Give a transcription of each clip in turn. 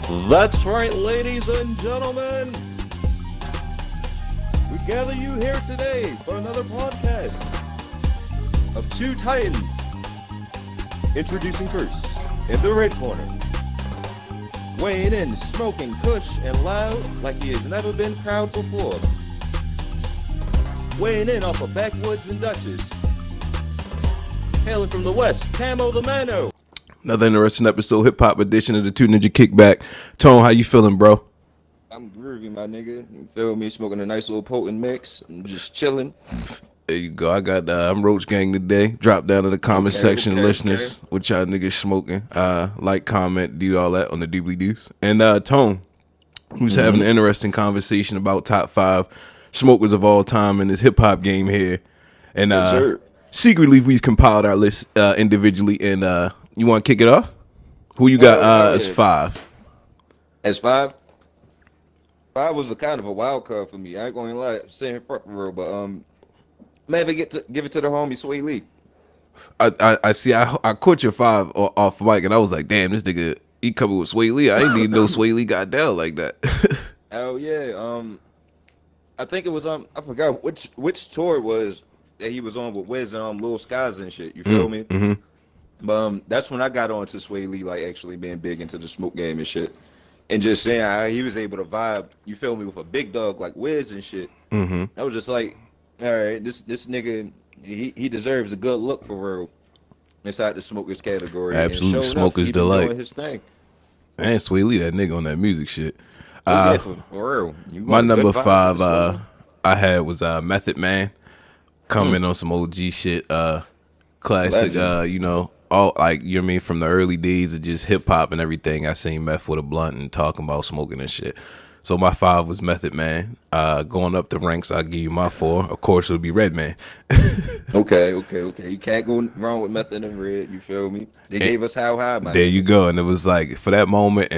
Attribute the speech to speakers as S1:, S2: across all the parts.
S1: That's right, ladies and gentlemen. We gather you here today for another podcast of two titans. Introducing first, in the red corner, weighing in, smoking, cush, and loud like he has never been proud before. Weighing in off of backwoods and Dutchess. Hailing from the west, Camo the Mano.
S2: Another interesting episode, hip hop edition of the Two Ninja Kickback. Tone, how you feeling, bro?
S1: I'm groovy, my nigga. You feel me? Smoking a nice little potent mix. I'm just chilling.
S2: There you go. I got I'm Roach Gang today. Drop down in the comment section, listeners.
S1: Okay.
S2: What y'all niggas smoking? Like, comment, do all that on the doobly doos. And Tone, who's having an interesting conversation about top 5 smokers of all time in this hip hop game here. And secretly, we compiled our list individually. And you want to kick it off? Who you got as 5?
S1: As 5? 5 was a kind of a wild card for me. I ain't gonna lie, saying front row, but maybe give it to the homie Sway Lee.
S2: I see. I caught your 5 off mic, and I was like, damn, this nigga he coming with Sway Lee. I ain't even know Sway Lee got down like that.
S1: Oh yeah. I think it was I forgot which tour it was that he was on with Wiz and Lil Skies and shit. You feel me?
S2: Mm-hmm.
S1: But that's when I got on to Sway Lee, like actually being big into the smoke game and shit. And just saying how he was able to vibe, you feel me, with a big dog like Wiz and shit.
S2: Mm-hmm.
S1: I was just like, all right, this nigga, he deserves a good look for real inside the smokers category.
S2: Absolute smokers delight.
S1: Doing his thing.
S2: And Sway Lee, that nigga on that music shit.
S1: Yeah, for real.
S2: My number 5 I had was Method Man. Coming on some OG shit. Classic, you know, all like, you know what I mean, from the early days of just hip hop and everything. I seen Meth with a blunt and talking about smoking and shit. So my 5 was Method Man. Going up the ranks, I'll give you my 4. Of course, it would be Redman.
S1: Okay. You can't go wrong with Method and Red. You feel me? They gave us How High, man.
S2: There you go. And it was like, for that moment,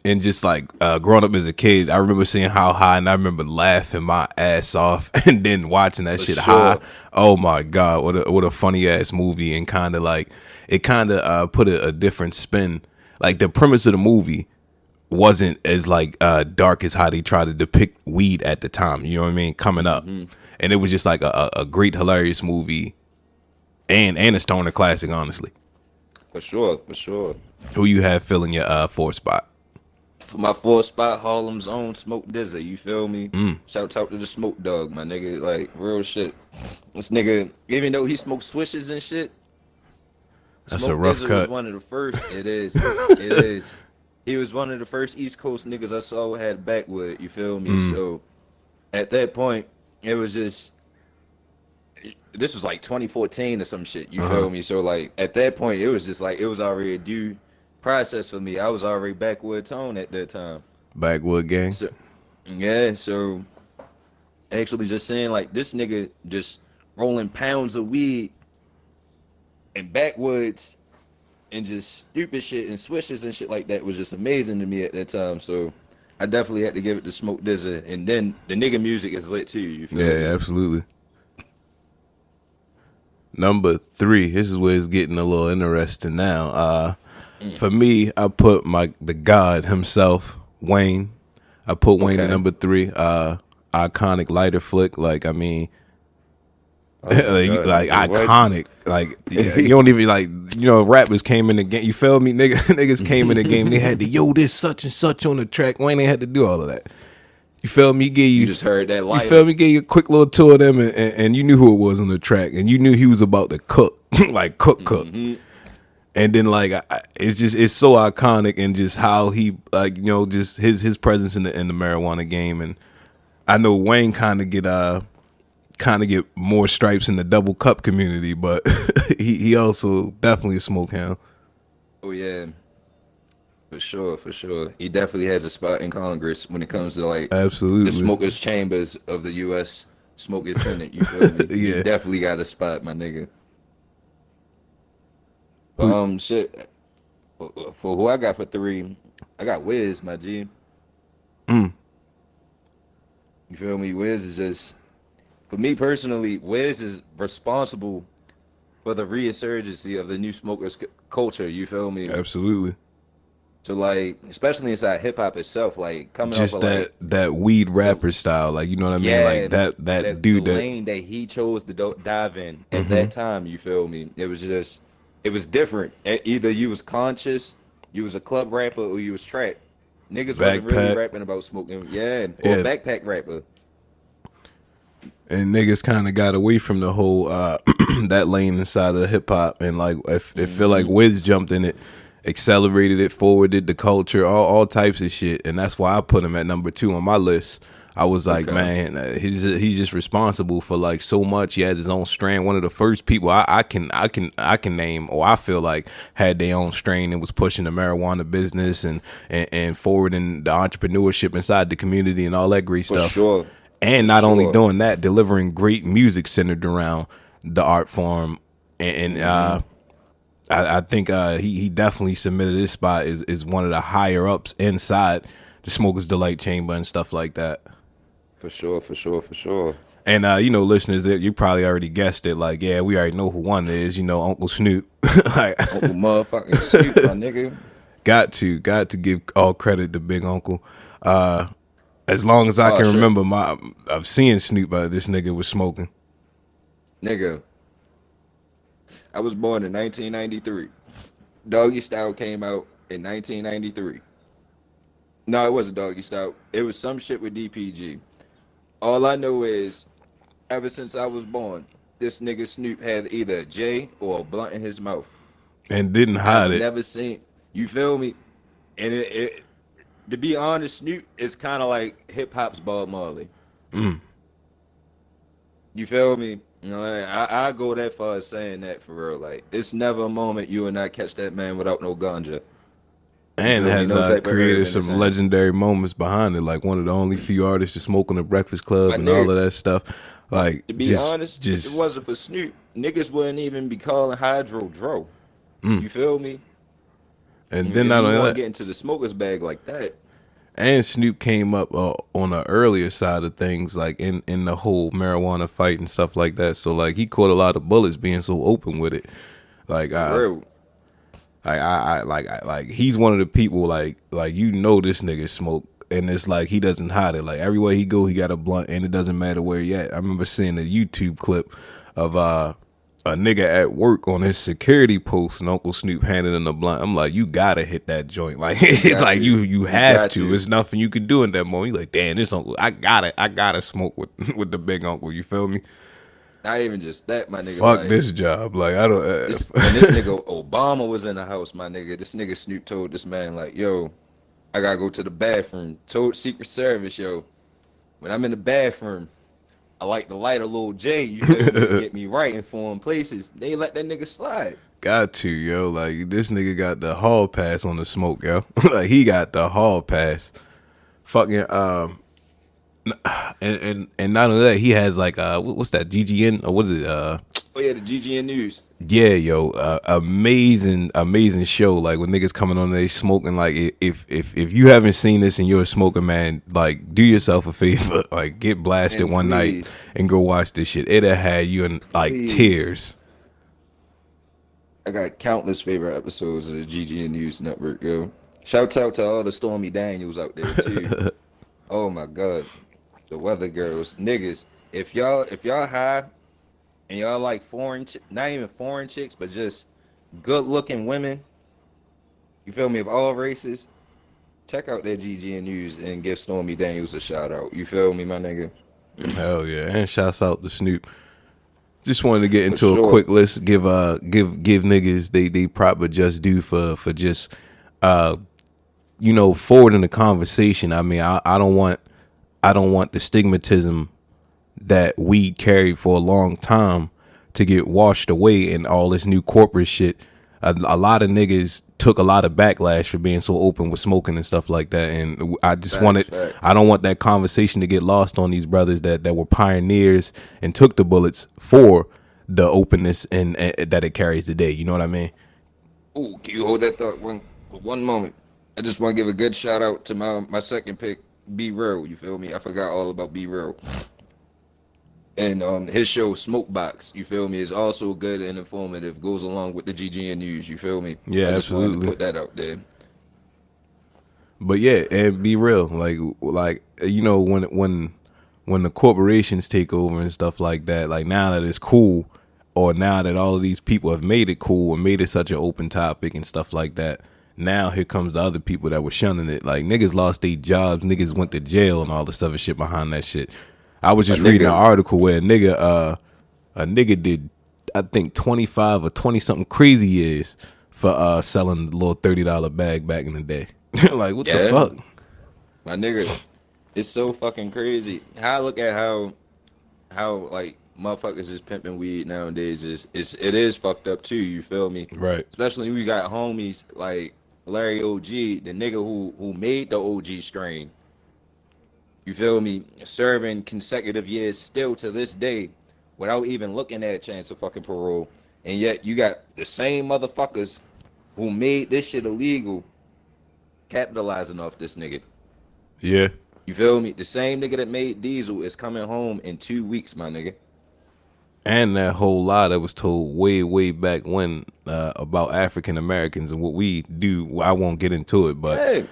S2: and just like growing up as a kid, I remember seeing How High, and I remember laughing my ass off, and then watching that shit High. Oh my god, what a funny ass movie, and kind of like it kind of put a different spin. Like the premise of the movie wasn't as like dark as how they tried to depict weed at the time. You know what I mean? Coming up, and it was just like a great, hilarious movie, and a stoner classic, honestly.
S1: For sure.
S2: Who you have filling your 4 spot?
S1: For my 4th spot, Harlem's own Smoke Dizzy, you feel me? Shout out to the Smoke Dog, my nigga, like, real shit. This nigga, even though he smoked swishes and shit,
S2: That's
S1: Smoke
S2: a rough
S1: Dizzy
S2: cut.
S1: was one of the first, it is. He was one of the first East Coast niggas I saw had backwood, you feel me? So, at that point, it was just, this was like 2014 or some shit, you feel me? So, like, at that point, it was just like, it was already a due process for me. I was already backwood Tone at that time.
S2: Backwood Gang.
S1: So, yeah, so actually just saying like this nigga just rolling pounds of weed and backwoods and just stupid shit and swishes and shit like that was just amazing to me at that time. So I definitely had to give it to Smoke Dizzy. And then the nigga music is lit too. You feel me?
S2: Absolutely. Number 3. This is where it's getting a little interesting now. For me, I put the God himself, Wayne. I put Wayne at number 3. Iconic lighter flick. Like, I mean, like iconic. Like, you don't even like, you know, rappers came in the game. You feel me? Niggas came in the game. They had to, this such and such on the track. Wayne ain't had to do all of that. You feel me? You
S1: just heard that lighter.
S2: You feel me? Gave you a quick little tour of them, and you knew who it was on the track, and you knew he was about to cook, like cook. And then like it's so iconic, and just how he, like, you know, just his presence in the marijuana game. And I know Wayne kind of get more stripes in the double cup community, but he also definitely a smoke hound.
S1: Oh yeah, for sure. He definitely has a spot in Congress when it comes to like
S2: absolutely
S1: the smokers chambers of the U.S. Smokers Senate. You feel me?
S2: Yeah,
S1: he definitely got a spot, my nigga. Shit. For who I got for 3, I got Wiz, my G. You feel me? Wiz is just, for me personally, Wiz is responsible for the resurgency of the new smokers culture. You feel me?
S2: absolutely.
S1: So like, especially inside hip hop itself, like coming off
S2: Just
S1: of like
S2: that weed
S1: the
S2: rapper style, like you know what I mean,
S1: yeah,
S2: like that
S1: the
S2: dude that.
S1: lane that he chose to dive in at
S2: Hmm.
S1: that time, you feel me? It was just it was different. Either you was conscious, you was a club rapper, or you was trap. Niggas wasn't really
S2: Backpack,
S1: rapping about smoking, yeah, or a
S2: yeah,
S1: backpack rapper.
S2: and niggas kind of got away from the whole that lane inside of hip hop, and like if it feel like
S1: Hmm.
S2: Wiz jumped in it, accelerated it, forwarded the culture, all types of shit, and that's why I put him at number 2 on my list. I was like,
S1: Okay,
S2: man, he's just responsible for like so much. He has his own strain. One of the first people I can name, or I feel like had their own strain and was pushing the marijuana business and forwarding the entrepreneurship inside the community and all that great
S1: for
S2: stuff.
S1: sure,
S2: And
S1: for
S2: not only
S1: sure.
S2: doing that, delivering great music centered around the art form. And
S1: Hmm.
S2: I think he definitely submitted his spot is one of the higher ups inside the Smokers Delight Chamber and stuff like that.
S1: For sure, for sure, for sure.
S2: And listeners, you probably already guessed it. Like, yeah, we already know who one is. Uncle Snoop. Like,
S1: Uncle motherfucking Snoop, my nigga.
S2: got to give all credit to Big Uncle. As long as I
S1: Oh
S2: can
S1: shit,
S2: remember, of seeing Snoop, this nigga was smoking.
S1: nigga. I was born in 1993. Doggy Style came out in 1993. No, it wasn't Doggy Style. It was some shit with DPG. All I know is, ever since I was born, this nigga Snoop had either a J or a blunt in his mouth.
S2: And didn't
S1: I've
S2: hide it.
S1: never seen, you feel me? And to be honest, Snoop is kind of like hip hop's Bob Marley. You feel me? You know, I go that far as saying that for real. Like, it's never a moment you and I catch that man without no ganja. You
S2: And
S1: feel me?
S2: has
S1: No type of herb
S2: created
S1: in his
S2: some
S1: hand.
S2: legendary moments behind it, like one of the only few artists to smoke on the Breakfast Club
S1: My
S2: and all
S1: nigga,
S2: of that stuff. Like
S1: to be
S2: just
S1: honest, if it
S2: just
S1: wasn't for Snoop, niggas wouldn't even be calling Hydro Dro. You feel me?
S2: and then
S1: If
S2: not
S1: you
S2: only
S1: want to
S2: that,
S1: get into the smoker's bag like that,
S2: and Snoop came up on the earlier side of things, like in the whole marijuana fight and stuff like that. So like he caught a lot of bullets being so open with it. Like
S1: for real.
S2: like he's one of the people like this nigga smoke, and it's like he doesn't hide it. Like everywhere he go, he got a blunt, and it doesn't matter where he at. I remember seeing a YouTube clip of a nigga at work on his security post, and Uncle Snoop handed him a blunt. I'm like, you gotta hit that joint. Like
S1: You
S2: it's
S1: got
S2: like
S1: to.
S2: you
S1: You
S2: have
S1: got
S2: to.
S1: to.
S2: It's nothing you could do in that moment. You like, damn, this uncle, I gotta smoke with with the big uncle. You feel me?
S1: Not even just that, my nigga.
S2: Fuck
S1: Like,
S2: this job. Like I don't.
S1: this when this nigga Obama was in the house, my nigga, this nigga Snoop told this man, like, yo, I gotta go to the bathroom. Told Secret Service, yo, when I'm in the bathroom, I like to light a little J, you feel me, to get me right in foreign places. They let that nigga slide.
S2: Got to, yo. Like this nigga got the hall pass on the smoke, yo. Like he got the hall pass. Fucking and not only that, he has like what's that, GGN, or what is it,
S1: Oh yeah, the GGN News.
S2: yeah, yo, amazing show. Like when niggas coming on, they smoking. Like if you haven't seen this and you're a smoker, man, like do yourself a favor, like get blasted
S1: And
S2: one night
S1: please,
S2: and go watch this shit. It'll have you in like
S1: please.
S2: tears.
S1: I got countless favorite episodes of the GGN News Network, yo. Shouts out to all the Stormy Daniels out there too. Oh my God. The weather girls. Niggas, if y'all high and y'all like not even foreign chicks, but just good looking women, you feel me, of all races, check out that GGN News and give Stormy Daniels a shout out. You feel me, my nigga?
S2: Hell yeah, and shouts out to Snoop. Just wanted to get
S1: For
S2: into a
S1: sure.
S2: quick list. Give niggas they proper just due for just forwarding the conversation. I mean, I don't want the stigmatism that weed carried for a long time to get washed away in all this new corporate shit. A lot of niggas took a lot of backlash for being so open with smoking and stuff like that, and
S1: Facts, facts.
S2: I don't want that conversation to get lost on these brothers that were pioneers and took the bullets for the openness and that it carries today. You know what I mean?
S1: Ooh, can you hold that thought one moment? I just want to give a good shout out to my second pick, Be Real. You feel me? I forgot all about Be Real. And his show Smokebox, you feel me, is also good and informative. Goes along with the GGN News, you feel me?
S2: Yeah,
S1: I just wanted to
S2: absolutely.
S1: put that out there.
S2: But yeah, and be real, like you know when the corporations take over and stuff like that, like now that it's cool, or now that all of these people have made it cool and made it such an open topic and stuff like that, now here comes the other people that were shunning it. Like niggas lost their jobs, niggas went to jail and all this other shit behind that shit. I was just reading an article where a nigga did, I think 25 or 20 something crazy years for selling the little $30 bag back in the day. Like what the fuck?
S1: My nigga, it's so fucking crazy. How I look at how like motherfuckers is pimping weed nowadays it is fucked up too, you feel me?
S2: Right.
S1: Especially when we got homies like Larry OG, the nigga who made the OG strain. You feel me? Serving consecutive years still to this day without even looking at a chance of fucking parole. And yet you got the same motherfuckers who made this shit illegal capitalizing off this nigga.
S2: Yeah.
S1: You feel me? The same nigga that made Diesel is coming home in 2 weeks, my nigga.
S2: And that whole lie that was told way, way back when about African Americans and what we do. I won't get into it, but
S1: Hey,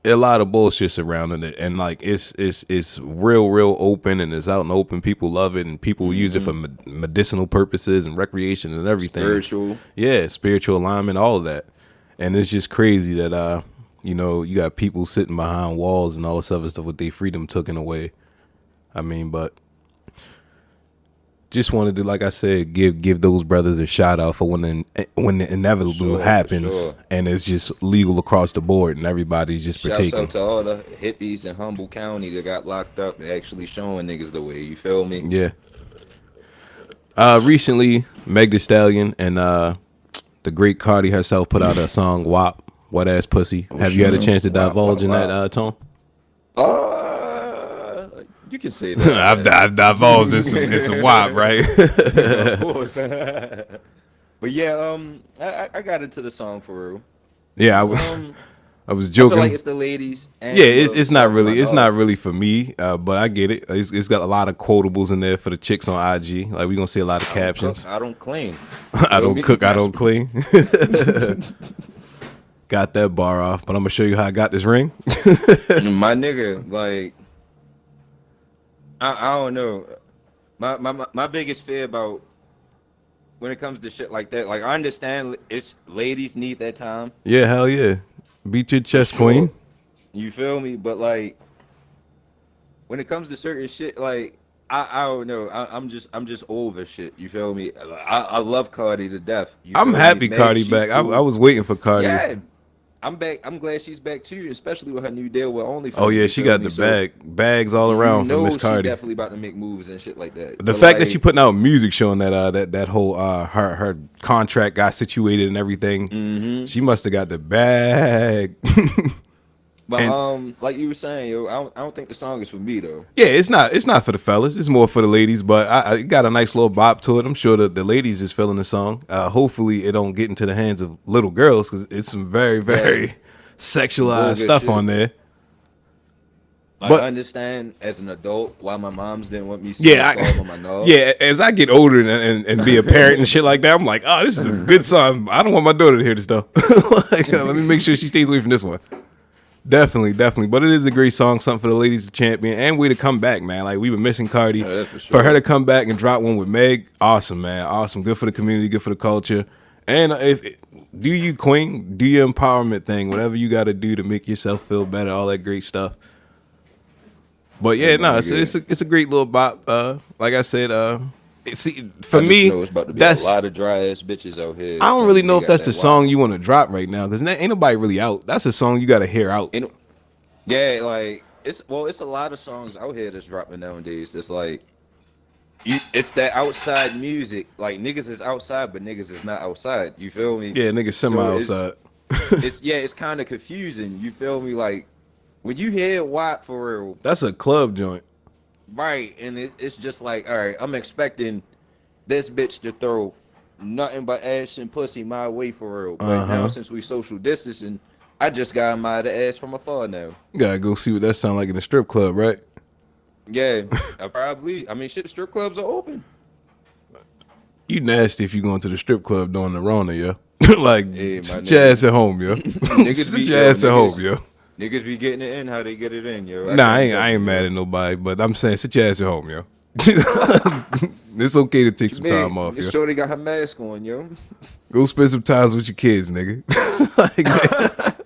S2: a lot of bullshit surrounding it, and like it's real open, and it's out in the open. People love it, and people use it for medicinal purposes and recreation and everything.
S1: spiritual.
S2: Yeah, spiritual alignment, all of that. And it's just crazy that you know, you got people sitting behind walls and all this other stuff with their freedom taken away. I mean, but just wanted to, like I said, give those brothers a shout out for when the inevitable happens,
S1: sure.
S2: and it's just legal across the board, and everybody's just
S1: Shouts
S2: partaking.
S1: out to all the hippies in Humboldt County that got locked up and actually showing niggas the way. You feel me?
S2: Yeah. Recently, Meg Thee Stallion and the great Cardi herself put out a song "WAP," Wet Ass Pussy. Have you had a chance to divulge in that tone?
S1: You can say that.
S2: I've divulged it's a WAP, right?
S1: Of course. But yeah, I got into the song for real.
S2: Yeah, I was
S1: I
S2: joking.
S1: feel like it's the ladies. And
S2: Yeah, it's not really
S1: it's
S2: not really for me, but I get it. It's got a lot of quotables in there for the chicks on IG. Like we gonna see a lot of captions.
S1: I don't clean.
S2: I don't cook, I don't clean. Got that bar off, but I'm gonna show you how I got this ring.
S1: My nigga, like I don't know. My biggest fear about when it comes to shit like that, like I understand it's ladies need that time.
S2: Yeah, hell yeah. Beat your chest, queen.
S1: You feel me? But like when it comes to certain shit, like I don't know. I'm just over shit. You feel me? I love Cardi to death.
S2: I'm happy Cardi back.
S1: Cool.
S2: I was waiting for Cardi.
S1: Yeah, I'm back. I'm glad she's back too, especially with her new deal with OnlyFans.
S2: Oh yeah, she got the bags all around from Miss Cardi.
S1: She definitely about to make moves and shit like that.
S2: The fact that she putting out music showing that whole her contract got situated and everything, she must have got the bag.
S1: But like you were saying, yo, I don't think the song is for me though.
S2: Yeah, it's not for the fellas. It's more for the ladies. But I got a nice little bop to it. I'm sure the ladies is feeling the song. Hopefully, it don't get into the hands of little girls because it's some very sexualized stuff on there.
S1: But I understand as an adult why my moms didn't want me singing on my nose.
S2: Yeah, as I get older and be a parent and shit like that, I'm like, oh, this is a good song. I don't want my daughter to hear this though. Let me make sure she stays away from this one. Definitely. But it is a great song, something for the ladies to champion and way to come back, man. Like we were missing Cardi.
S1: Yeah, for
S2: her to come back and drop one with Meg, awesome, man. Awesome. Good for the community, good for the culture. And do you queen, do your empowerment thing, whatever you got to do to make yourself feel better, all that great stuff. But yeah, it's a great little bop. Like I said, for me,
S1: it's about to be
S2: that's
S1: a lot of dry ass bitches out here.
S2: I don't really know if that's the song you want to drop right now because ain't nobody really out. That's a song you got to hear out.
S1: Yeah, like it's a lot of songs out here that's dropping nowadays. That's like, it's that outside music. Like niggas is outside, but niggas is not outside. You feel me?
S2: Yeah, niggas semi outside.
S1: It's kind of confusing. You feel me? Like when you hear WAP for real,
S2: that's a club joint.
S1: Right, and it's just like, all right, I'm expecting this bitch to throw nothing but ass and pussy my way for real. But now since we social distancing, I just got my ass from afar now.
S2: You gotta go see what that sound like in the strip club, right?
S1: Yeah, I mean, shit, strip clubs are open.
S2: You nasty if you going to the strip club during the Rona, yo. Like,
S1: hey,
S2: sit your ass at home, yo. Sit your ass at home, yo.
S1: Niggas be getting it in how they get it in, yo. I
S2: Nah,
S1: can't
S2: I
S1: judge
S2: ain't
S1: you,
S2: mad
S1: yo.
S2: at nobody, but I'm saying sit your ass at home, yo. It's okay to take some time
S1: Man,
S2: off,
S1: this
S2: yo.
S1: shorty got her mask on, yo.
S2: Go spend some time with your kids, nigga. Like,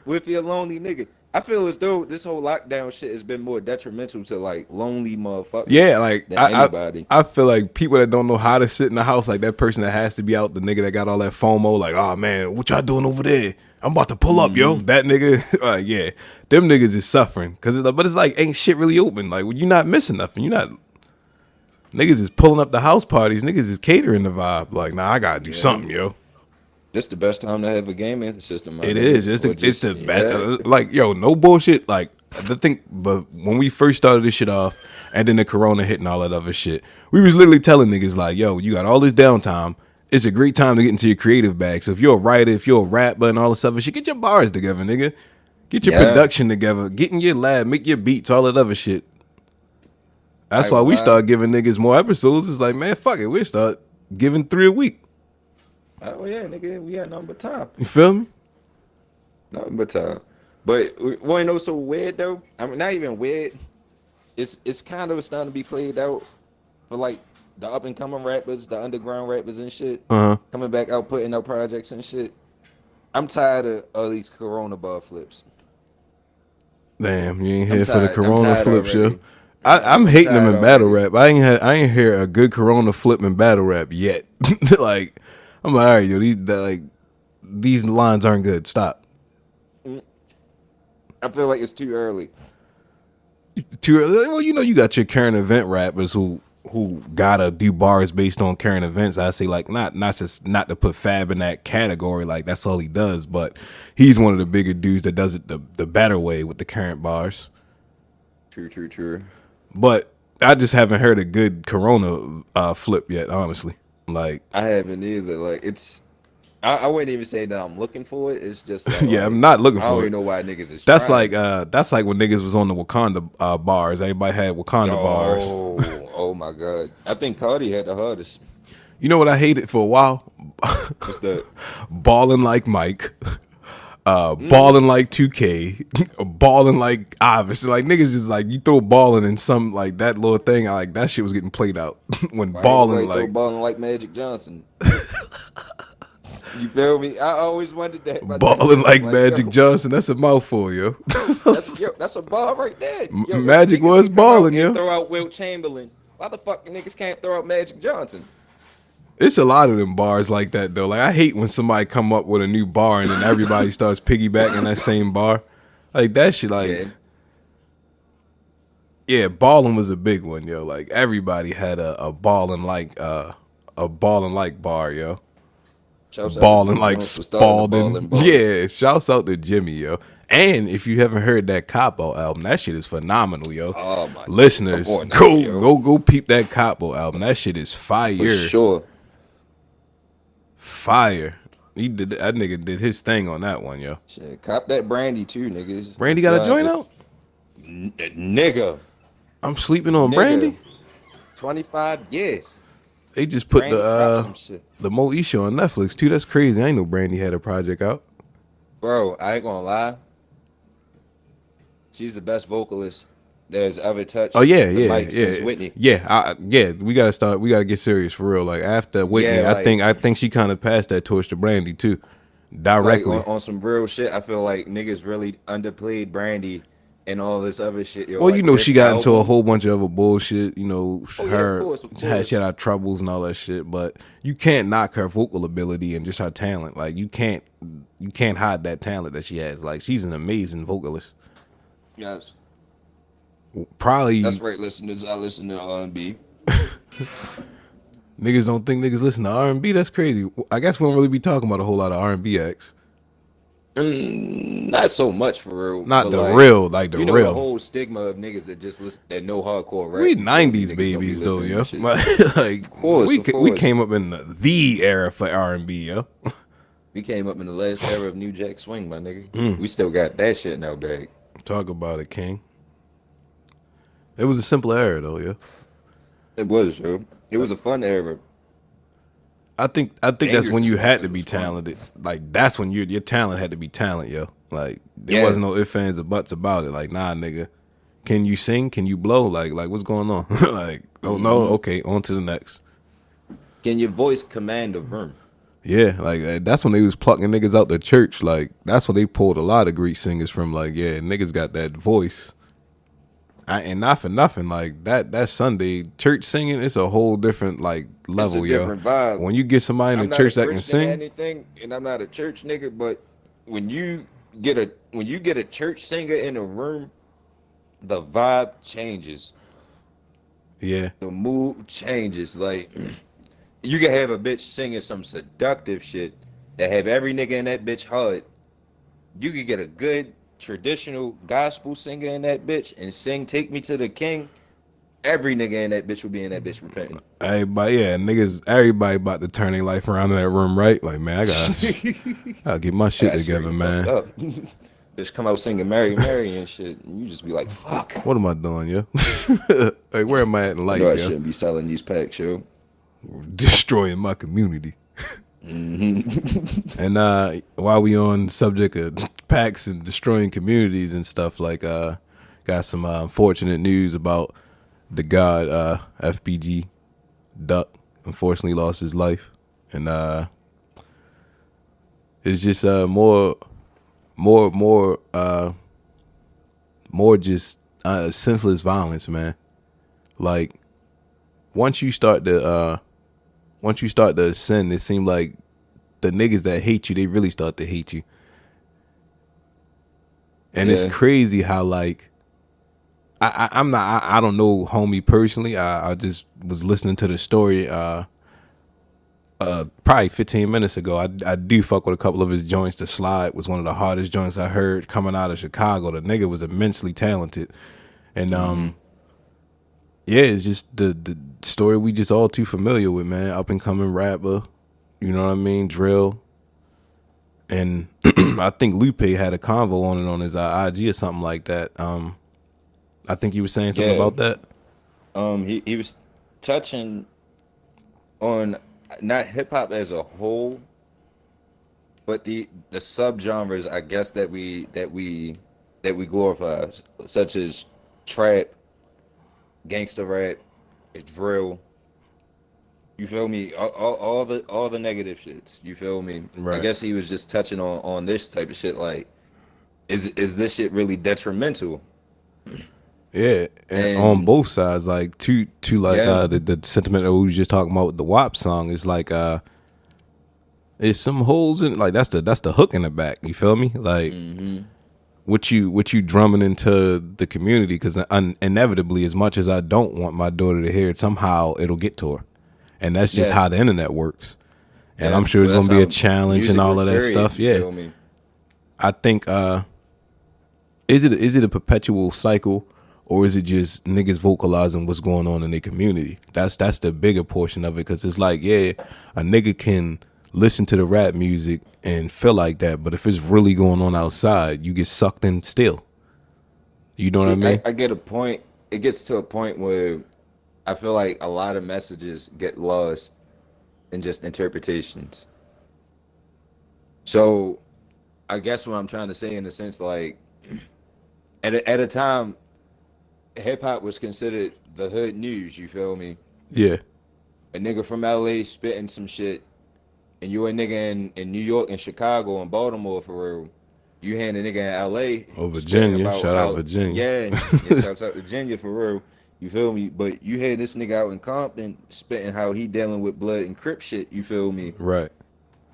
S1: With your lonely nigga. I feel as though this whole lockdown shit has been more detrimental to like lonely motherfuckers
S2: yeah, like
S1: than anybody.
S2: I feel like people that don't know how to sit in the house, like that person that has to be out, the nigga that got all that FOMO, like, oh man, what y'all doing over there? I'm about to pull up, yo. That nigga, yeah, them niggas is suffering, but it's like ain't shit really open. Like you're not missing nothing. You're not niggas is pulling up the house parties. Niggas is catering the vibe. Like, nah, I gotta do
S1: Yeah.
S2: something, yo.
S1: This the best time to have a gaming system, my
S2: It
S1: nigga.
S2: is.
S1: Or
S2: It's
S1: just
S2: the best.
S1: yeah.
S2: Like, yo, no bullshit. Like, the thing, but when we first started this shit off, and then the corona hit and all that other shit, we was literally telling niggas like, yo, you got all this downtime. It's a great time to get into your creative bag. So if you're a writer, if you're a rapper and all this other shit, get your bars together, nigga. Get your
S1: Yeah.
S2: production together. Get in your lab. Make your beats. All that other shit. That's
S1: I
S2: why
S1: ain't
S2: we
S1: gonna lie.
S2: start giving niggas more episodes. It's like, man, fuck it. We start giving 3 a week.
S1: Oh yeah, nigga, we had nothing but time.
S2: You feel me?
S1: Nothing but time. But what you know so weird though? I mean, not even weird. It's kind of starting to be played out for like the up and coming rappers, the underground rappers and shit, coming back out putting out projects and shit. I'm tired of all these Corona bar flips.
S2: Damn, you ain't
S1: I'm
S2: here for the
S1: tired. I'm
S2: Corona
S1: tired
S2: flip show.
S1: already. I'm,
S2: I'm
S1: I'm
S2: hating them
S1: tired
S2: in battle
S1: already.
S2: rap. I ain't hear a good Corona flip in battle rap yet. Like, I'm like, all right, yo, these lines aren't good. Stop.
S1: I feel like it's too early.
S2: Too early. Well, you know, you got your current event rappers who gotta do bars based on current events. I say like not to put Fab in that category. Like that's all he does, but he's one of the bigger dudes that does it the better way with the current bars.
S1: True.
S2: But I just haven't heard a good Corona flip yet, honestly. Like,
S1: I haven't either. Like it's, I wouldn't even say that I'm looking for it. It's just that
S2: yeah, I'm
S1: like
S2: not looking
S1: I don't
S2: for
S1: even
S2: it.
S1: know why niggas is
S2: That's
S1: trying.
S2: that's like when niggas was on the Wakanda bars. Everybody had Wakanda bars.
S1: Oh my god. I think Cardi had the hardest.
S2: You know what I hated for a while?
S1: What's that?
S2: Balling like Mike. Balling like 2K, balling like obviously like niggas just like you throw balling in some like that little thing. I like that shit was getting played out when
S1: Why ain't
S2: balling
S1: nobody throw
S2: like
S1: balling like Magic Johnson? You feel me? I always wondered that. My nigga.
S2: balling like Magic
S1: yo,
S2: Johnson. That's a mouthful, yo.
S1: that's a ball right there. Yo, if
S2: Magic
S1: niggas
S2: was
S1: can come out
S2: balling,
S1: and
S2: yo.
S1: throw out Wilt Chamberlain. Why the fuck niggas can't throw out Magic Johnson?
S2: It's a lot of them bars like that though. Like I hate when somebody come up with a new bar and then everybody starts piggybacking that same bar. Like that shit. Like
S1: Yeah.
S2: yeah, balling was a big one, yo. Like everybody had a balling like bar, yo.
S1: Shouts out to
S2: Balling
S1: Jimmy
S2: like
S1: Jones for starting the balling
S2: Spalding.
S1: bars.
S2: Yeah, shouts out to Jimmy, yo. And if you haven't heard that Capo album, that shit is phenomenal, yo.
S1: Oh my
S2: Listeners,
S1: come on now, yo.
S2: go peep that Capo album. That shit is fire.
S1: For sure.
S2: Fire. He did that nigga did his thing on that one, yo.
S1: Shit, cop that brandy too, niggas.
S2: Brandy got a joint out?
S1: Nigga.
S2: I'm sleeping on
S1: Nigga.
S2: Brandy.
S1: 25 years.
S2: They just put
S1: Brandy dropped some shit.
S2: the Mo E show on Netflix too. That's crazy. I ain't know Brandy had a project out.
S1: Bro, I ain't gonna lie. She's the best vocalist there's ever touched.
S2: Oh yeah,
S1: the
S2: yeah,
S1: mic
S2: yeah,
S1: since Whitney.
S2: yeah. We gotta get serious for real. Like after Whitney,
S1: Yeah,
S2: I think she kind of passed that torch to Brandy too,
S1: Like
S2: directly.
S1: on some real shit, I feel like niggas really underplayed Brandy and all this other shit. Yo,
S2: Well,
S1: like
S2: you know,
S1: this
S2: she got into a
S1: album-
S2: whole bunch of other bullshit. You know,
S1: Oh, yeah,
S2: her
S1: of course.
S2: she had troubles and all that shit. But you can't knock her vocal ability and just her talent. Like you can't hide that talent that she has. Like she's an amazing vocalist.
S1: Yes,
S2: Probably
S1: that's right, listeners. I listen to R&B.
S2: niggas don't think niggas listen to R&B. That's crazy. I guess we don't really be talking about a whole lot of R&B acts.
S1: Not so much for real.
S2: Not
S1: but
S2: the
S1: like,
S2: real, like the
S1: you know,
S2: real.
S1: the whole stigma of niggas that just listen, that know hardcore rap.
S2: We
S1: you feel me?
S2: 90s
S1: Niggas don't be
S2: babies though,
S1: listening
S2: yo.
S1: to shit.
S2: Like
S1: course,
S2: we
S1: of
S2: we
S1: course.
S2: came up in the era for R&B, yo.
S1: We came up in the last era of New Jack Swing, my nigga.
S2: Mm.
S1: We still got that shit in our bag.
S2: Talk about it, King. It was a simple era though, yo.
S1: It was, yo. It was a fun era.
S2: I think that's
S1: Dangerous
S2: when you
S1: as
S2: had
S1: fuck,
S2: to
S1: it
S2: be
S1: was fun.
S2: talented. Like that's when your talent had to be talent, yo. Like there
S1: Yeah.
S2: wasn't no ifs, ands, or buts about it. Like, nah, nigga, can you sing? Can you blow? Like what's going on? Like, oh no,
S1: Hmm.
S2: okay, on to the next.
S1: Can your voice command a room?
S2: Yeah, like that's when they was plucking niggas out the church. Like that's when they pulled a lot of great singers from. Like, yeah, niggas got that voice. And not for nothing, like that Sunday church singing, it's a whole different like
S1: It's a
S2: level, yo.
S1: different vibe.
S2: When you get somebody in the
S1: I'm not a
S2: church that can
S1: Christian or
S2: sing,
S1: anything, and I'm not a church nigga, but when you get a church singer in a room, the vibe changes.
S2: yeah,
S1: The mood changes. Like you can have a bitch singing some seductive shit that have every nigga in that bitch hard. You could get a good traditional gospel singer in that bitch and sing "Take Me to the King." Every nigga in that bitch will be in that bitch repenting.
S2: everybody, yeah, niggas, everybody about to turn their life around in that room, right? Like, man, gotta get my shit
S1: That's
S2: together,
S1: straight fucked
S2: man.
S1: up. Bitch come out singing Mary Mary and shit, and you just be like, fuck.
S2: What am I doing, yo? Like, where am I at in
S1: I know
S2: life,
S1: I
S2: yo?
S1: shouldn't be selling these packs, yo.
S2: Destroying my community. And while we on the subject of packs and destroying communities and stuff, like got some unfortunate news about the god FBG Duck. Unfortunately, lost his life, and it's just more just senseless violence, man. Like once you start to ascend, it seems like the niggas that hate you, they really start to hate you. And it's
S1: Yeah,
S2: crazy how like I don't know homie personally. I just was listening to the story probably 15 minutes ago. I do fuck with a couple of his joints. The Slide was one of the hardest joints I heard coming out of Chicago. The nigga was immensely talented. And yeah, it's just the story we just all too familiar with, man. Up and coming rapper, you know what I mean? Drill. And I think Lupe had a convo on it on his IG or something like that. I think you were saying something
S1: yeah.
S2: about that.
S1: He was touching on not hip hop as a whole, but the subgenres, I guess that we glorify, such as trap, gangster rap, drill. You feel me? All the negative shits. You feel me? I
S2: Right.
S1: guess he was just touching on this type of shit. Like, is this shit really detrimental?
S2: Yeah, and on
S1: And
S2: both sides, like to like
S1: yeah,
S2: the sentiment that we was just talking about with the WAP song is like it's some holes in, like that's the hook in the back. You feel me? Like what you drumming into the community, because inevitably, as much as I don't want my daughter to hear it, somehow it'll get to her, and that's just
S1: yeah,
S2: how the internet works. And
S1: yeah.
S2: I'm sure it's
S1: Well,
S2: gonna
S1: that's
S2: be a
S1: how
S2: challenge and
S1: music
S2: all
S1: works.
S2: of that
S1: Period.
S2: stuff.
S1: You
S2: Yeah,
S1: feel me?
S2: I think is it a perpetual cycle, or is it just niggas vocalizing what's going on in their community? That's the bigger portion of it, because it's like, yeah, a nigga can listen to the rap music and feel like that, but if it's really going on outside, you get sucked in still. You know what I
S1: See, I,
S2: mean?
S1: I get a point. It gets to a point where I feel like a lot of messages get lost in just interpretations. So I guess what I'm trying to say in the sense, like, at a time, hip hop was considered the hood news. You feel me?
S2: Yeah.
S1: A nigga from LA spitting some shit, and you a nigga in New York and Chicago and Baltimore for real. You hand a nigga in LA
S2: Oh,
S1: spitting
S2: Virginia.
S1: about
S2: Shout out
S1: how,
S2: Virginia.
S1: yeah, and shouts out to Virginia for real. You feel me? But you had this nigga out in Compton spitting how he dealing with blood and crip shit. You feel me?
S2: Right.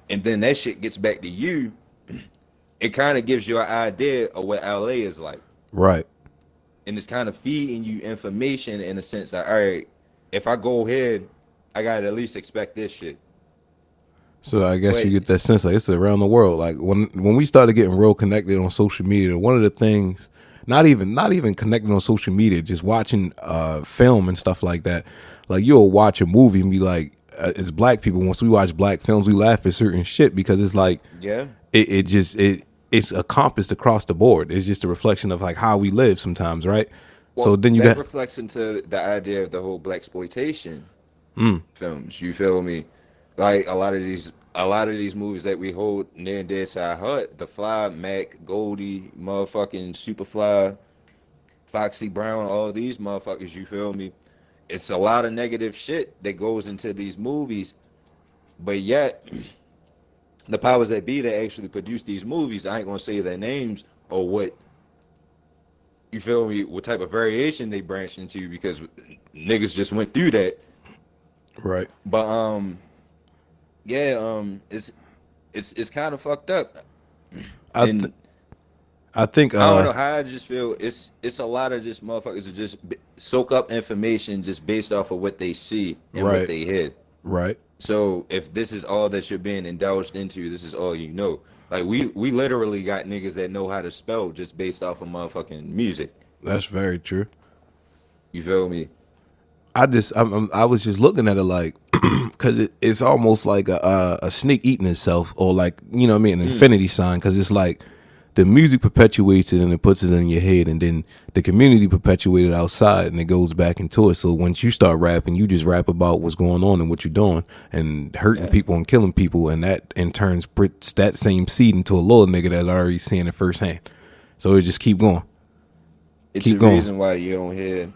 S1: And then that shit gets back to you. It kind of gives you an idea of what LA is like,
S2: Right.
S1: and it's kind of feeding you information in a sense that, all right, if I go ahead, I gotta at least expect this shit.
S2: So I guess you
S1: But
S2: get that sense like it's around the world. Like when we started getting real connected on social media, one of the things, not even connected on social media, just watching film and stuff like that. Like you'll watch a movie and be like, as black people, once we watch black films, we laugh at certain shit because it's like
S1: yeah,
S2: it's encompassed across the board. It's just a reflection of like how we live sometimes, right? So
S1: well,
S2: then you
S1: that
S2: got
S1: reflects into the idea of the whole black exploitation films. You feel me? Like a lot of these a lot of these movies that we hold near and dear to our heart, The Fly, Mac, Goldie, motherfucking Superfly, Foxy Brown, all these motherfuckers, you feel me? It's a lot of negative shit that goes into these movies, but yet the powers that be that actually produce these movies, I ain't gonna say their names or what, you feel me, what type of variation they branch into because niggas just went through that.
S2: Right.
S1: But yeah, it's kind of fucked up.
S2: I th-
S1: And
S2: I think
S1: I don't know how I just feel it's a lot of just motherfuckers that just soak up information just based off of what they see and what
S2: right.
S1: they hear.
S2: Right.
S1: So if this is all that you're being indulged into, this is all you know. Like we literally got niggas that know how to spell just based off of motherfucking music.
S2: That's very true.
S1: You feel me?
S2: I was just looking at it like, because it's almost like a snake eating itself, or like, you know what I mean, an infinity sign. Because it's like the music perpetuates it and it puts it in your head, and then the community perpetuates it outside and it goes back into it. So once you start rapping, you just rap about what's going on and what you're doing and hurting
S1: Yeah.
S2: people and killing people, and that in turn splits that same seed into a little nigga that's already seeing it firsthand. So it just keep going,
S1: It's
S2: keep
S1: the
S2: going.
S1: reason why you don't hear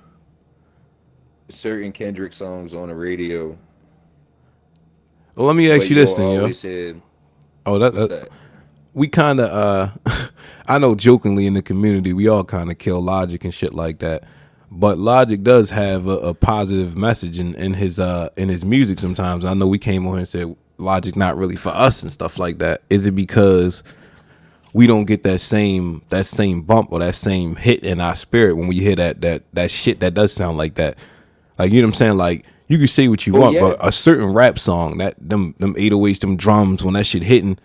S1: certain Kendrick songs on the radio,
S2: Well, let me ask
S1: but
S2: you
S1: you'll
S2: this thing, yo.
S1: always hear
S2: Oh, that,
S1: what's
S2: that
S1: that?
S2: we kind of I know jokingly in the community we all kind of kill Logic and shit like that, but Logic does have a positive message in his music sometimes. I know we came on here and said Logic not really for us and stuff like that. Is it because we don't get that same bump or that same hit in our spirit when we hear that shit that does sound like that? Like, you know what I'm saying? Like, you can say what you
S1: Oh
S2: want,
S1: yeah.
S2: but a certain rap song, that them 808s, them drums, when that shit hitting,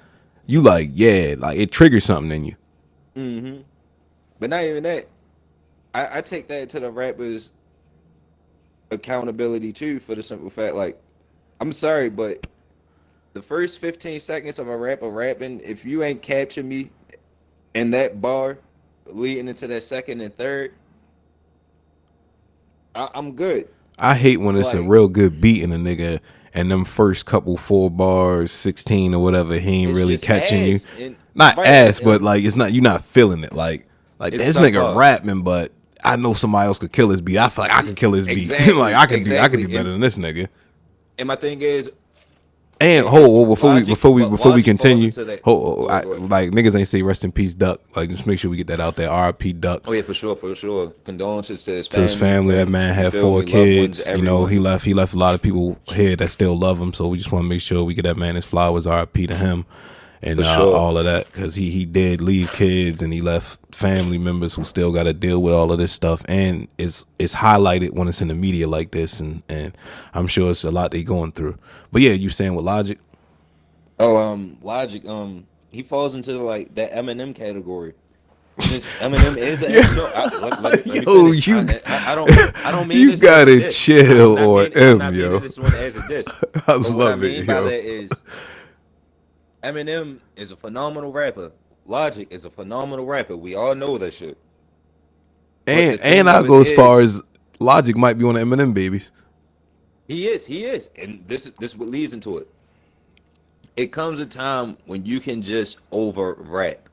S2: you like, yeah, like it triggers something in you.
S1: But not even that. I take that to the rappers' accountability too, for the simple fact, like, I'm sorry, but the first 15 seconds of a rapper rapping, if you ain't capture me in that bar leading into that second and third, I'm good.
S2: I hate when it's a
S1: Like,
S2: real good beat in a nigga and them first couple 4 bars, 16 or whatever, he ain't
S1: it's
S2: really
S1: just
S2: catching you.
S1: ass. And
S2: Not
S1: right,
S2: ass,
S1: and
S2: but like it's not, you not feeling it. Like
S1: it's
S2: this nigga
S1: subpar.
S2: rapping, but I know somebody else could kill his beat. I feel like I could kill his beat. Like
S1: Exactly,
S2: I could do
S1: exactly.
S2: better than this nigga.
S1: And my thing is,
S2: And
S1: Logic, but
S2: before we
S1: Logic falls
S2: continue,
S1: into that.
S2: hold,
S1: Go ahead, go ahead.
S2: like niggas ain't say rest in peace, Duck. Like just make sure we get that out there. R.I.P. Duck.
S1: Oh yeah, for sure, for sure. Condolences to his
S2: To his
S1: family,
S2: family. That
S1: friends.
S2: man
S1: You
S2: had
S1: feel
S2: 4
S1: me? Loved ones,
S2: kids. You know,
S1: everyone.
S2: he left a lot of people here that still love him. So we just want to make sure we get that man his flowers. R.I.P. to him and
S1: For sure.
S2: all of that, because he did leave kids and he left family members who still got to deal with all of this stuff. And it's highlighted when it's in the media like this, and I'm sure it's a lot they going through. But yeah, you saying with Logic?
S1: Oh, Logic, he falls into like that Eminem category. Since Eminem is an no, let me
S2: Yo,
S1: finish.
S2: you
S1: I don't mean
S2: you
S1: this as a
S2: gotta
S1: diss.
S2: chill
S1: I'm
S2: on
S1: not
S2: yo.
S1: meaning this one as a diss.
S2: I
S1: But what I
S2: love
S1: mean
S2: it,
S1: by
S2: yo.
S1: that is Eminem is a phenomenal rapper. Logic is a phenomenal rapper. We all know that shit. But the
S2: And
S1: thing
S2: I'll
S1: of it
S2: go as far
S1: is,
S2: as Logic might be one of Eminem babies.
S1: he is, and this is what leads into it. It comes a time when you can just over rap.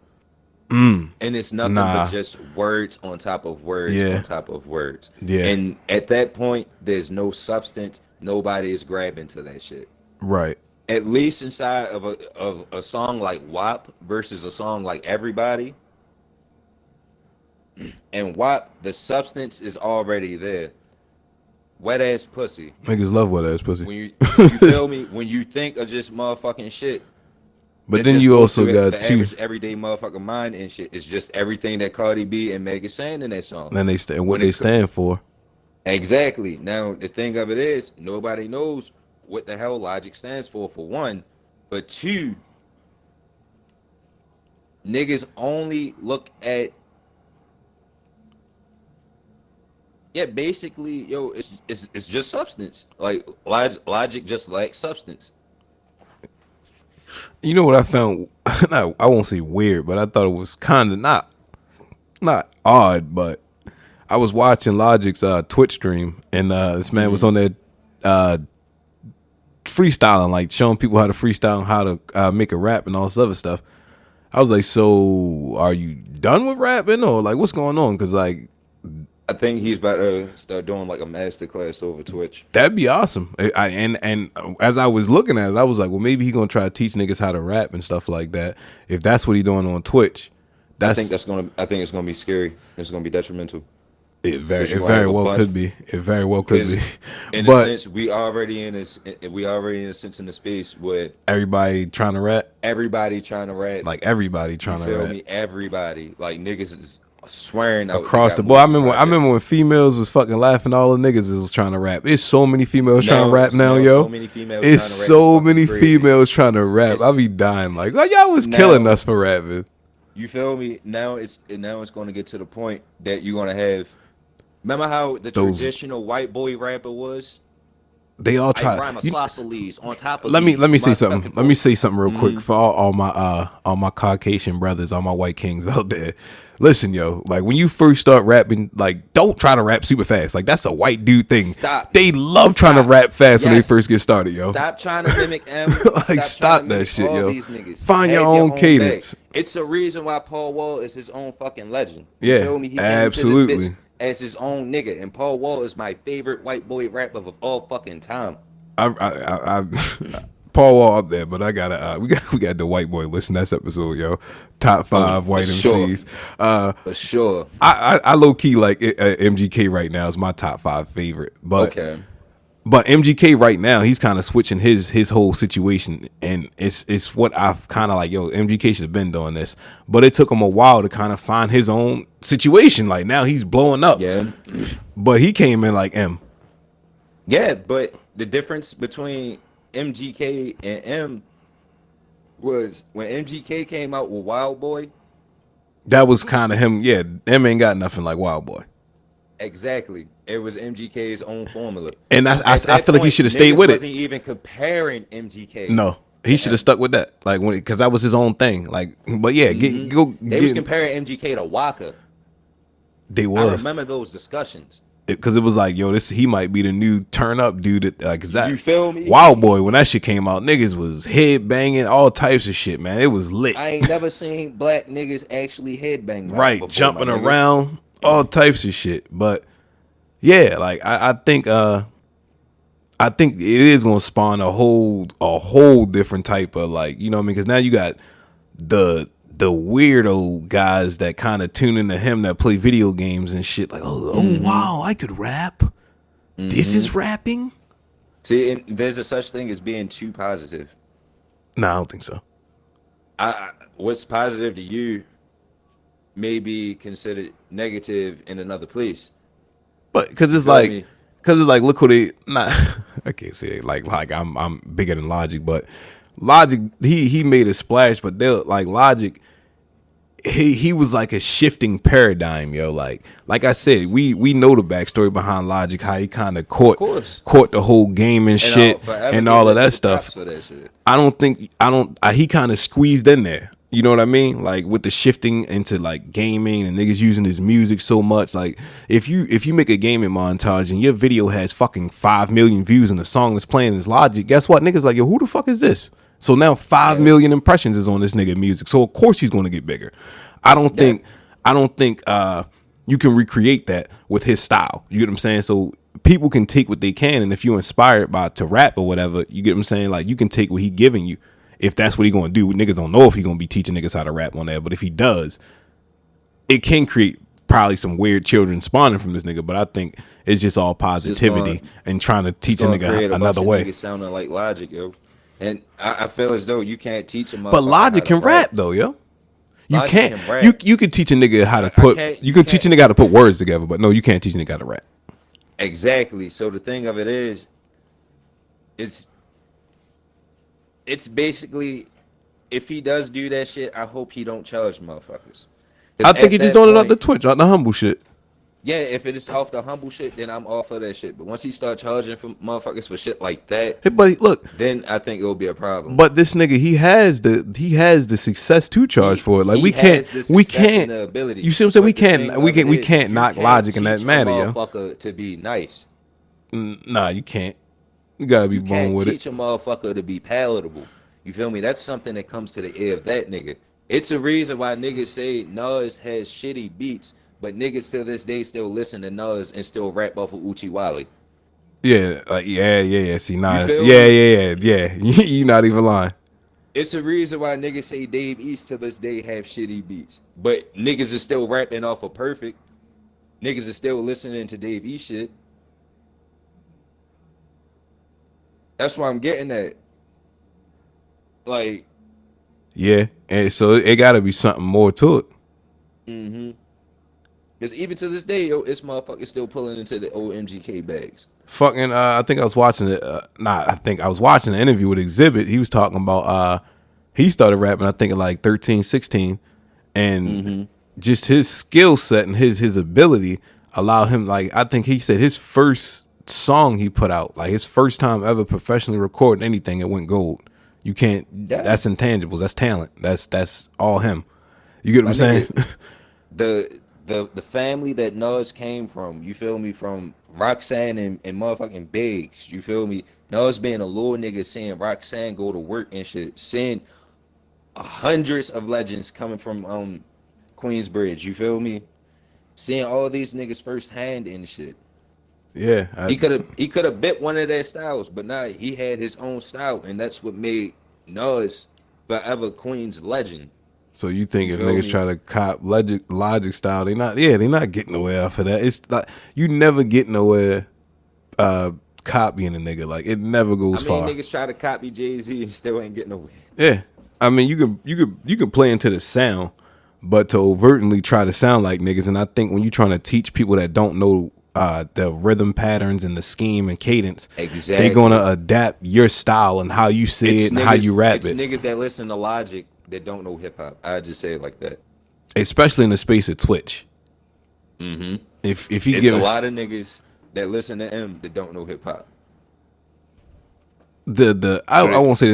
S1: And it's nothing but
S2: Nah.
S1: just words on top of words
S2: Yeah.
S1: on top of words.
S2: Yeah.
S1: And at that point, there's no substance. Nobody is grabbing to that shit.
S2: Right.
S1: At least inside of a song like WAP versus a song like Everybody. And WAP, the substance is already there. Wet ass pussy.
S2: Niggas love wet ass pussy.
S1: When you feel me? When you think of just motherfucking shit,
S2: But
S1: that
S2: then
S1: just
S2: you
S1: goes
S2: also
S1: through
S2: got
S1: the
S2: two.
S1: average everyday motherfucker mind and shit. It's just everything that Cardi B and Meg is saying in that song.
S2: Then what
S1: When
S2: they
S1: it
S2: stand for.
S1: exactly. Now the thing of it is, nobody knows what the hell Logic stands for one, but two, niggas only look at yeah, basically, yo, it's just substance. Like Logic just lacks substance.
S2: You know what I found? I won't say weird, but I thought it was kind of not odd, but I was watching Logic's Twitch stream, and this man was on there freestyling, like showing people how to freestyle and how to make a rap and all this other stuff. I was like, so are you done with rapping or like what's going on? Because like,
S1: I think he's about to start doing like a master class over Twitch.
S2: that'd be awesome. And as I was looking at it, I was like, well, maybe he gonna try to teach niggas how to rap and stuff like that. If that's what he doing on Twitch,
S1: I think it's gonna be scary. It's gonna be detrimental.
S2: It very well could be. It very well could be.
S1: In
S2: But
S1: a sense, we already in a sense in the space where
S2: everybody trying to rap,
S1: everybody trying to rap.
S2: like everybody trying
S1: You
S2: to
S1: feel
S2: rap
S1: me? Everybody. Like niggas is swearing out
S2: across the board. I remember when females was fucking laughing. All the niggas was trying to rap. It's so many females trying to rap now, yo.
S1: So many females
S2: it's
S1: trying to rap.
S2: so
S1: It's
S2: many
S1: fucking crazy.
S2: females trying to rap. I be dying. Like y'all was killing us for rapping.
S1: You feel me? Now it's going to get to the point that you're going to have. Remember how the traditional white boy rapper was?
S2: They all
S1: I
S2: try.
S1: rhyme isosceles on top of.
S2: Let me say
S1: my
S2: something.
S1: fucking
S2: Let me say something real
S1: Mm-hmm.
S2: quick for all my Caucasian brothers, all my white kings out there. Listen, yo, like when you first start rapping, like don't try to rap super fast. Like that's a white dude thing.
S1: Stop.
S2: They love trying to rap fast when they first get started, yo.
S1: Stop trying to mimic M.
S2: Like stop
S1: trying to
S2: that
S1: mimic
S2: shit,
S1: all
S2: yo.
S1: these niggas.
S2: Find your
S1: Have
S2: own cadence.
S1: bag. It's a reason why Paul Wall is his own fucking legend. You
S2: Yeah,
S1: feel me? He came into this
S2: absolutely.
S1: bitch as his own nigga, and Paul Wall is my favorite white boy rapper of all fucking time.
S2: I Paul Wall up there, but I gotta we got the white boy listen to this episode, yo. Top 5 white MCs.
S1: For sure.
S2: I low key like MGK right now is my top 5 favorite, but
S1: Okay.
S2: But MGK right now, he's kind of switching his whole situation, and it's what I've kind of like. Yo, MGK should have been doing this, but it took him a while to kind of find his own situation. Like now he's blowing up.
S1: Yeah.
S2: But he came in like M.
S1: Yeah, but the difference between MGK and M was when MGK came out with Wild Boy.
S2: That was kind of him. Yeah, M ain't got nothing like Wild Boy.
S1: Exactly. It was MGK's own formula.
S2: And I feel like he should have stayed
S1: niggas
S2: with it.
S1: Wasn't even comparing MGK.
S2: No, he should have stuck with that. Like because that was his own thing. Like, but yeah,
S1: They was comparing MGK to Waka.
S2: They
S1: I
S2: was
S1: remember those discussions.
S2: because it was like, yo, he might be the new turn up dude. That, like, that
S1: You feel me?
S2: Wild Boy, when that shit came out, niggas was head banging, all types of shit, man. It was lit.
S1: I ain't never seen black niggas actually headbang.
S2: Right,
S1: before,
S2: jumping
S1: my nigga.
S2: around, all types of shit. But yeah, like I think it is gonna spawn a whole different type of like, you know what I mean? Because now you got the weirdo guys that kind of tune into him that play video games and shit. Like, oh wow, I could rap. This is rapping.
S1: See, and there's a such thing as being too positive.
S2: No, I don't think so.
S1: What's positive to you may be considered negative in another place.
S2: But because it's
S1: feel me?
S2: like look who they not. I can't say it like I'm bigger than Logic, but Logic he made a splash, but they like Logic. He was like a shifting paradigm, yo. Like I said, we know the backstory behind Logic, how he kind of caught the whole game and shit and all of that stuff. He kind of squeezed in there. You know what I mean? Like with the shifting into like gaming and niggas using his music so much. Like if you make a gaming montage and your video has fucking 5 million views and the song that's playing is Logic, guess what? Niggas like, yo, who the fuck is this? So now 5 million impressions is on this nigga music. So of course he's gonna get bigger. I don't think you can recreate that with his style. You get what I'm saying? So people can take what they can, and if you're inspired to rap or whatever, you get what I'm saying? Like you can take what he giving you. If that's what he gonna do, niggas don't know if he gonna be teaching niggas how to rap on that. But if he does, it can create probably some weird children spawning from this nigga. But I think it's just all positivity and trying to teach a nigga another way.
S1: Niggas sounding like Logic, yo. And I feel as though you can't teach him.
S2: But Logic can rap though, yo. You
S1: Logic
S2: can't.
S1: can rap.
S2: You can teach a nigga how to put. You can teach a nigga how to put words together. But no, you can't teach a nigga how to rap.
S1: Exactly. So the thing of it is, it's basically, if he does do that shit, I hope he don't charge motherfuckers.
S2: I think he just doing it off the Twitch, off the humble shit.
S1: Yeah, if it is off the humble shit, then I'm all for that shit. But once he start charging for motherfuckers for shit like that,
S2: Hey, buddy, look.
S1: then I think it will be a problem.
S2: But this nigga, he has the success to charge for it. Like we can't.
S1: The ability.
S2: You see what I'm saying?
S1: But
S2: We can't knock Logic in that matter, yo.
S1: Motherfucker to be nice.
S2: Nah, you can't. You gotta be
S1: You
S2: born
S1: can't
S2: with it.
S1: teach a motherfucker to be palatable. You feel me? That's something that comes to the ear of that nigga. It's a reason why niggas say Nas has shitty beats, but niggas to this day still listen to Nas and still rap off of Uchiwali.
S2: Yeah, like yeah. See,
S1: You
S2: nah,
S1: feel
S2: yeah,
S1: me?
S2: yeah, yeah, yeah. You not even lying.
S1: It's a reason why niggas say Dave East to this day have shitty beats, but niggas is still rapping off of Perfect. Niggas is still listening to Dave East shit. That's why I'm getting at. Like,
S2: Yeah, and so it gotta be something more to it.
S1: because even to this day, yo, it's motherfuckers still pulling into the old MGK bags.
S2: Fucking, I think I was watching it. I think I was watching an interview with Exhibit. He was talking about he started rapping, I think, at like 13, 16, and just his skill set and his ability allowed him. Like, I think he said his first song he put out, like his first time ever professionally recording anything, it went gold. You can't.
S1: Yeah.
S2: That's intangibles. That's talent. That's all him. You get what
S1: My
S2: I'm saying?
S1: nigga, the family that Nas came from, you feel me, from Roxanne and motherfucking Biggs, you feel me? Nas being a little nigga seeing Roxanne go to work and shit, seeing hundreds of legends coming from Queensbridge, you feel me? Seeing all these niggas firsthand and shit.
S2: Yeah.
S1: He could have bit one of their styles, but nah, he had his own style, and that's what made Nas forever Queens legend.
S2: So you think
S1: You
S2: if
S1: feel
S2: niggas
S1: me?
S2: try to cop logic style, they not getting nowhere off of that. It's like you never get nowhere copying a nigga. Like it never
S1: I
S2: goes
S1: mean,
S2: far.
S1: niggas try to copy Jay-Z and still ain't getting away.
S2: Yeah. I mean you can play into the sound, but to overtly try to sound like niggas, and I think when you're trying to teach people that don't know the rhythm patterns and the scheme and cadence, they
S1: Exactly.
S2: gonna adapt your style and how you say it and how you rap
S1: it's
S2: it.
S1: niggas that listen to Logic that don't know hip hop. I just say it like that.
S2: Especially in the space of Twitch. If you
S1: It's
S2: give
S1: a lot of niggas that listen to him that don't know hip hop.
S2: I
S1: So
S2: won't say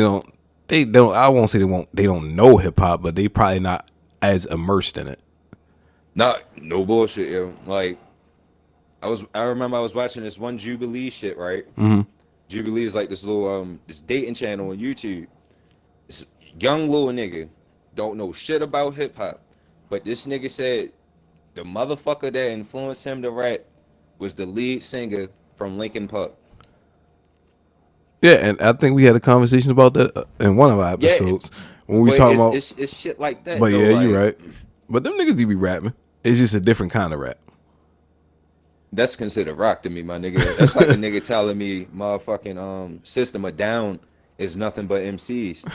S2: they don't I won't say they don't know hip hop, but they probably not as immersed in it.
S1: not no bullshit, yo. Like I remember I was watching this one Jubilee shit, right? Jubilee is like this little this dating channel on YouTube. This young little nigga don't know shit about hip hop, but this nigga said the motherfucker that influenced him to rap was the lead singer from Linkin Park.
S2: Yeah, and I think we had a conversation about that in one of our
S1: Yeah,
S2: episodes when we
S1: but
S2: talking about.
S1: it's shit like that
S2: But
S1: though.
S2: yeah, you're
S1: Like
S2: right. But them niggas do be rapping. It's just a different kind of rap.
S1: that's considered rock to me, my nigga. That's like a nigga telling me motherfucking System of Down is nothing but MCs.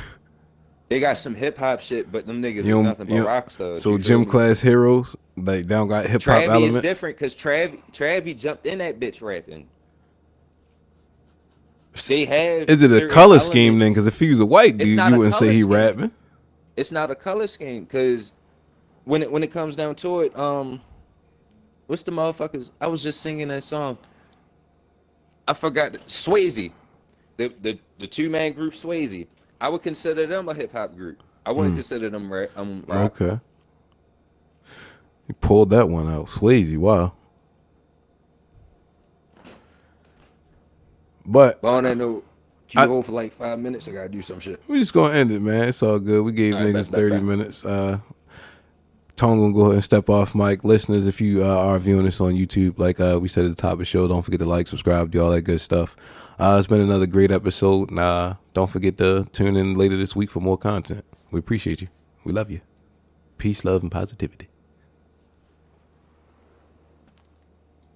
S1: They got some hip hop shit, but them niggas is nothing but rock stars.
S2: So
S1: You feel
S2: gym
S1: me?
S2: class heroes, like they don't got hip hop
S1: Travie is
S2: elements.
S1: different because Travie jumped in that bitch rapping. They have
S2: Is it a
S1: certain
S2: color scheme then?
S1: elements.
S2: Because if he was a white
S1: It's
S2: dude,
S1: not
S2: you
S1: a
S2: wouldn't say
S1: color
S2: he
S1: scheme.
S2: rapping.
S1: It's not a color scheme because when it comes down to it, what's the motherfuckers? I was just singing that song. I forgot Swayze, the two-man group Swayze. I would consider them a hip hop group. I wouldn't consider them rock.
S2: Okay, he pulled that one out, Swayze. Wow. But
S1: But on that note, can
S2: I-
S1: you hold for like 5 minutes? I gotta do some shit.
S2: we just gonna end it, man. It's all good. We gave
S1: All right,
S2: niggas
S1: bet,
S2: 30
S1: bet.
S2: minutes. Tone gonna go ahead and step off mic. Listeners, if you are viewing this on YouTube, like we said at the top of the show, don't forget to like, subscribe, do all that good stuff. It's been another great episode, and don't forget to tune in later this week for more content. We appreciate you. We love you. Peace, love, and positivity.